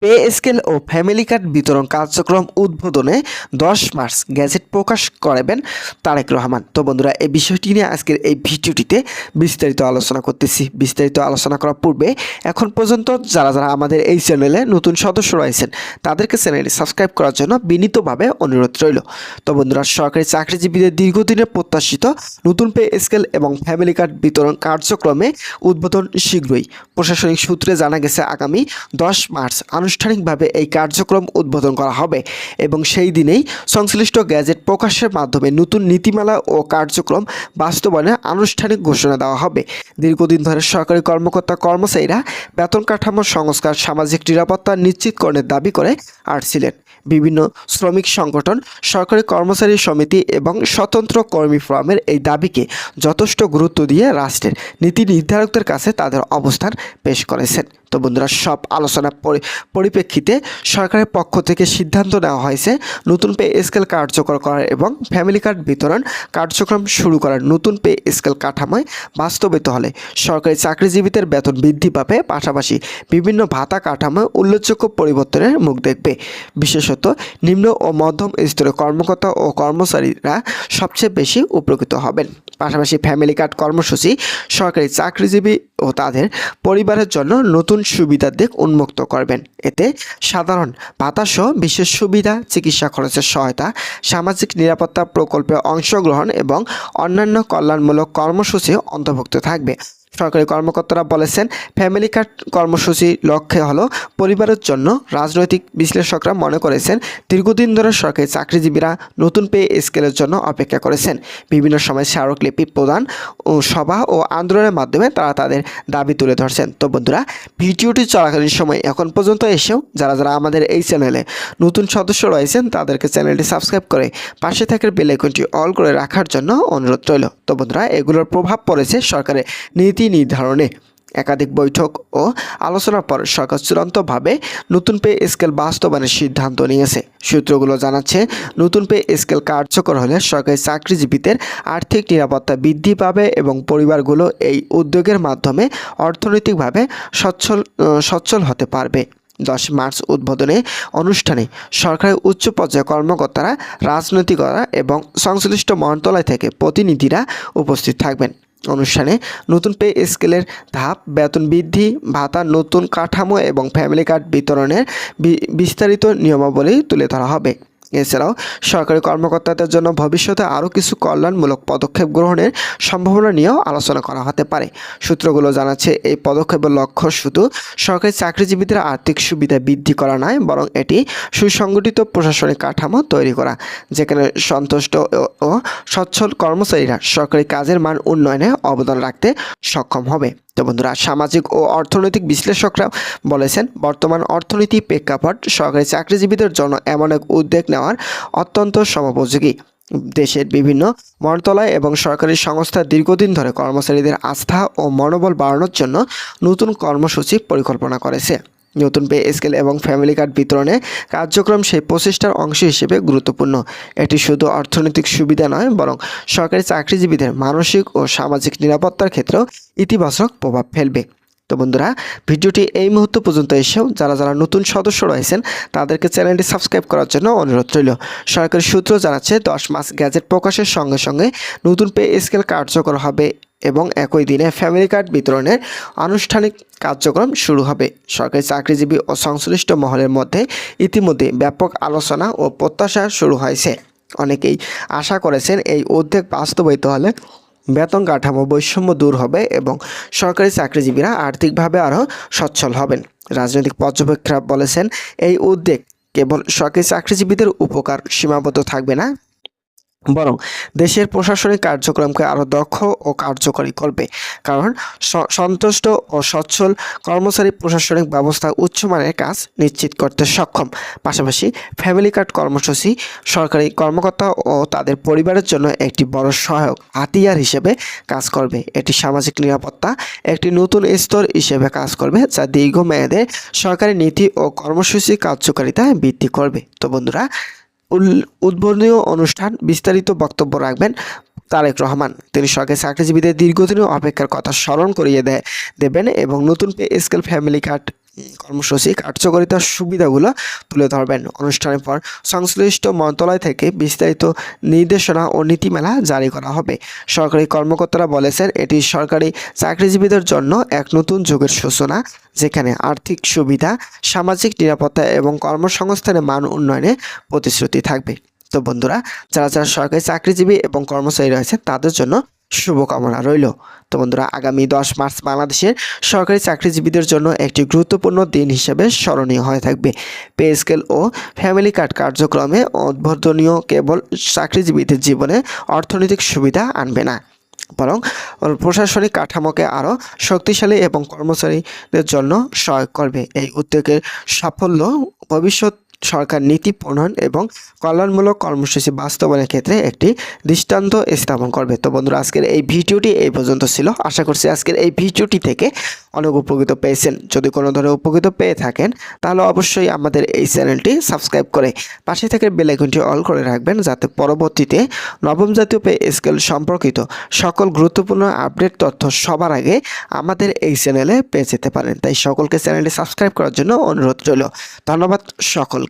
Pay scale ও family card বিতরণ কার্যক্রম উদ্বোধনে 10 মার্চ গ্যাজেট প্রকাশ করাবেন তারেক রহমান। তো বন্ধুরা, এই বিষয়টি নিয়ে আজকের এই ভিডিওটিতে বিস্তারিত আলোচনা করতেছি। বিস্তারিত আলোচনা করার পূর্বে এখন পর্যন্ত যারা যারা আমাদের এই চ্যানেলে নতুন সদস্য রয়েছেন তাদেরকে চ্যানেলটি সাবস্ক্রাইব করার জন্য বিনীতভাবে অনুরোধ রইল। তো বন্ধুরা, সরকারি চাকরিজীবীদের দীর্ঘদিনের প্রত্যাশিত নতুন পে স্কেল এবং ফ্যামিলি কার্ড বিতরণ কার্যক্রমে উদ্বোধন শীঘ্রই। প্রশাসনিক সূত্রে জানা গেছে আগামী 10 মার্চ আনুষ্ঠানিকভাবে এই কার্যক্রম উদ্বোধন করা হবে এবং সেই দিনেই সংশ্লিষ্ট গ্যাজেট প্রকাশের মাধ্যমে নতুন নীতিমালা ও কার্যক্রম বাস্তবায়নের আনুষ্ঠানিক ঘোষণা দেওয়া হবে। দীর্ঘদিন ধরে সরকারি কর্মকর্তা কর্মচারীরা বেতন কাঠামো সংস্কার, সামাজিক নিরাপত্তা নিশ্চিতকরণের দাবি করে আসছিলেন। বিভিন্ন শ্রমিক সংগঠন, সরকারি কর্মচারী সমিতি এবং স্বতন্ত্র কর্মী ফোরামের এই দাবিকে যথেষ্ট গুরুত্ব দিয়ে রাষ্ট্রের নীতি নির্ধারকদের কাছে তাদের অবস্থান পেশ করেছেন। তো বন্ধুরা, সব আলোচনার পরিপ্রেক্ষিতে সরকারের পক্ষ থেকে সিদ্ধান্ত নেওয়া হয়েছে নতুন পে স্কেল কার্যকর করার এবং ফ্যামিলি কার্ড বিতরণ কার্যক্রম শুরু করার। নতুন পে স্কেল কাঠামোয় বাস্তবায়িত হলে সরকারি চাকরিজীবীদের বেতন বৃদ্ধি পাবে, পাশাপাশি বিভিন্ন ভাতা কাঠামোয় উল্লেখযোগ্য পরিবর্তনের মুখ দেখবে। বিশেষত নিম্ন ও মধ্যম স্তরের কর্মকর্তা ও কর্মচারীরা সবচেয়ে বেশি উপকৃত হবেন। পাশাপাশি ফ্যামিলি কার্ড কর্মসূচি সরকারি চাকরিজীবী ও তাদের পরিবারের জন্য নতুন সুবিধার দিক উন্মুক্ত করবেন। এতে সাধারণ ভাতাসহ বিশেষ সুবিধা, চিকিৎসা খরচের সহায়তা, সামাজিক নিরাপত্তা প্রকল্পে অংশগ্রহণ এবং অন্যান্য কল্যাণমূলক কর্মসূচি অন্তর্ভুক্ত থাকবে। সরকারি কর্মকর্তারা বলেছেন, ফ্যামিলি কার্ড কর্মসূচির লক্ষ্য হলো পরিবারের জন্য। রাজনৈতিক বিশ্লেষকরা মনে করেছেন, দীর্ঘদিন ধরে সরকারি চাকরিজীবীরা নতুন পে স্কেলের জন্য অপেক্ষা করেছেন। বিভিন্ন সময় স্মারকলিপি প্রদান ও সভা ও আন্দোলনের মাধ্যমে তারা তাদের দাবি তুলে ধরছেন। তো বন্ধুরা, ভিডিওটি চলাকালীন সময় এখন পর্যন্ত এসেও যারা যারা আমাদের এই চ্যানেলে নতুন সদস্য রয়েছেন তাদেরকে চ্যানেলটি সাবস্ক্রাইব করে পাশে থাকার বেল আইকনটি অল করে রাখার জন্য অনুরোধ রইল। তো বন্ধুরা, এগুলোর প্রভাব পড়েছে সরকারের নীতি নির্ধারণে। একাধিক বৈঠক ও আলোচনার পর সরকার চূড়ান্তভাবে নতুন পে স্কেল বাস্তবায়নের সিদ্ধান্ত নিয়েছে। সূত্রগুলো জানাচ্ছে, নতুন পে স্কেল কার্যকর হলে সরকারি চাকরিজীবীদের আর্থিক নিরাপত্তা বৃদ্ধি পাবে এবং পরিবারগুলো এই উদ্যোগের মাধ্যমে অর্থনৈতিকভাবে সচ্ছল হতে পারবে। 10 মার্চ উদ্বোধনী অনুষ্ঠানে সরকারের উচ্চ পর্যায়ের কর্মকর্তারা, রাজনৈতিকরা এবং সংশ্লিষ্ট মন্ত্রণালয় থেকে প্রতিনিধিরা উপস্থিত থাকবেন। অনুষ্ঠানে নতুন পে স্কেলের ধাপ, বেতন বৃদ্ধি, ভাতা, নতুন কাঠামো এবং ফ্যামিলি কার্ড বিতরণের বিস্তারিত নিয়মাবলী তুলে ধরা হবে। এছাড়াও সরকারি কর্মকর্তাদের জন্য ভবিষ্যতে আরও কিছু কল্যাণমূলক পদক্ষেপ গ্রহণের সম্ভাবনা নিয়েও আলোচনা করা হতে পারে। সূত্রগুলো জানাচ্ছে, এই পদক্ষেপের লক্ষ্য শুধু সরকারি চাকরিজীবীদের আর্থিক সুবিধা বৃদ্ধি করা নয়, বরং এটি সুসংগঠিত প্রশাসনিক কাঠামো তৈরি করা, যেখানে সন্তুষ্ট ও সচ্ছল কর্মচারীরা সরকারি কাজের মান উন্নয়নে অবদান রাখতে সক্ষম হবে। তো বন্ধুরা, সামাজিক ও অর্থনৈতিক বিশ্লেষকরা বলেছেন, বর্তমান অর্থনীতি প্রেক্ষাপট সরকারি চাকরিজীবীদের জন্য এমন এক উদ্যোগ নেওয়ার অত্যন্ত সময়োপযোগী। দেশের বিভিন্ন মন্ত্রণালয় এবং সরকারি সংস্থা দীর্ঘদিন ধরে কর্মচারীদের আস্থা ও মনোবল বাড়ানোর জন্য নতুন কর্মসূচি পরিকল্পনা করেছে। নতুন পে স্কেল এবং ফ্যামিলি কার্ড বিতরণে কার্যক্রম সেই প্রচেষ্টার অংশ হিসেবে গুরুত্বপূর্ণ। এটি শুধু অর্থনৈতিক সুবিধা নয়, বরং সরকারি চাকরিজীবীদের মানসিক ও সামাজিক নিরাপত্তার ক্ষেত্রেও ইতিবাচক প্রভাব ফেলবে। তো বন্ধুরা, ভিডিওটি এই মুহূর্ত পর্যন্ত এসেও যারা যারা নতুন সদস্য রয়েছেন তাদেরকে চ্যানেলটি সাবস্ক্রাইব করার জন্য অনুরোধ রইল। সরকারি সূত্র জানাচ্ছে, 10 মার্চ গ্যাজেট প্রকাশের সঙ্গে সঙ্গে নতুন পে স্কেল কার্যকর হবে এবং একই দিনে ফ্যামিলি কার্ড বিতরণের আনুষ্ঠানিক কার্যক্রম শুরু হবে। সরকারি চাকরিজীবী ও সংশ্লিষ্ট মহলের মধ্যে ইতিমধ্যে ব্যাপক আলোচনা ও প্রত্যাশা শুরু হয়েছে। অনেকেই আশা করেছেন, এই উদ্যোগ বাস্তবায়িত হলে বেতন কাঠামো বৈষম্য দূর হবে এবং সরকারি চাকরিজীবীরা আর্থিকভাবে আরও সচ্ছল হবেন। রাজনৈতিক পর্যবেক্ষকরা বলেছেন, এই উদ্যোগ কেবল সরকারি চাকরিজীবীদের উপকার সীমাবদ্ধ থাকবে না, বরং দেশের প্রশাসনিক কার্যক্রমকে আরও দক্ষ ও কার্যকরী করবে। কারণ সন্তুষ্ট ও সচ্ছল কর্মচারী প্রশাসনিক ব্যবস্থা উচ্চমানের কাজ নিশ্চিত করতে সক্ষম। পাশাপাশি ফ্যামিলি কার্ড কর্মসূচি সরকারি কর্মকর্তা ও তাদের পরিবারের জন্য একটি বড় সহায়ক হাতিয়ার হিসেবে কাজ করবে। এটি সামাজিক নিরাপত্তা একটি নতুন স্তর হিসেবে কাজ করবে, যা দীর্ঘমেয়াদে সরকারি নীতি ও কর্মসূচি কার্যকারিতা বৃদ্ধি করবে। তো বন্ধুরা, উদ্বোধনী অনুষ্ঠান বিস্তারিত বক্তব্য রাখবেন তারেক রহমান। তিনি সরকারি চাকরিজীবীদের দীর্ঘদিনের অপেক্ষার কথা স্মরণ করিয়ে দেবেন এবং নতুন পে স্কেল, ফ্যামিলি কার্ড কর্মসূচি কার্যকারিতার সুবিধাগুলো তুলে ধরবেন। অনুষ্ঠানের পর সংশ্লিষ্ট মন্ত্রণালয় থেকে বিস্তারিত নির্দেশনা ও নীতিমালা জারি করা হবে। সরকারি কর্মকর্তারা বলেছেন, এটি সরকারি চাকরিজীবীদের জন্য এক নতুন যুগের সূচনা, যেখানে আর্থিক সুবিধা, সামাজিক নিরাপত্তা এবং কর্মসংস্থানের মান উন্নয়নে প্রতিশ্রুতি থাকবে। তো বন্ধুরা, যারা যারা সরকারি চাকরিজীবী এবং কর্মচারী রয়েছে তাদের জন্য শুভকামনা রইল। তো বন্ধুরা, আগামী 10 মার্চ বাংলাদেশের সরকারি চাকরিজীবীদের জন্য একটি গুরুত্বপূর্ণ দিন হিসেবে স্মরণীয় হয়ে থাকবে। পে স্কেল ও ফ্যামিলি কার্ড কার্যক্রমে উদ্বোধনীয় কেবল চাকরিজীবীদের জীবনে অর্থনৈতিক সুবিধা আনবে না, বরং প্রশাসনিক কাঠামোকে আরও শক্তিশালী এবং কর্মচারীদের জন্য সহায়ক করবে। এই উদ্যোগের সাফল্য ভবিষ্যৎ সরকার নীতি প্রণয়ন এবং কল্যাণমূলক কর্মসূচি বাস্তবায়নের ক্ষেত্রে একটি দৃষ্টান্ত স্থাপন করবে। তো বন্ধুরা, আজকের এই ভিডিওটি এই পর্যন্ত ছিল। আশা করছি আজকের এই ভিডিওটি থেকে অনেক উপকৃত পেয়েছেন। যদি কোনো ধরনের উপকৃত পেয়ে থাকেন তাহলে অবশ্যই আমাদের এই চ্যানেলটি সাবস্ক্রাইব করে পাশে থেকে বেল আইকনটি অল করে রাখবেন, যাতে পরবর্তীতে নবম জাতীয় পে স্কেল সম্পর্কিত সকল গুরুত্বপূর্ণ আপডেট তথ্য সবার আগে আমাদের এই চ্যানেলে পেয়ে যেতে পারেন। তাই সকলকে চ্যানেলটি সাবস্ক্রাইব করার জন্য অনুরোধ রইল। ধন্যবাদ সকলকে।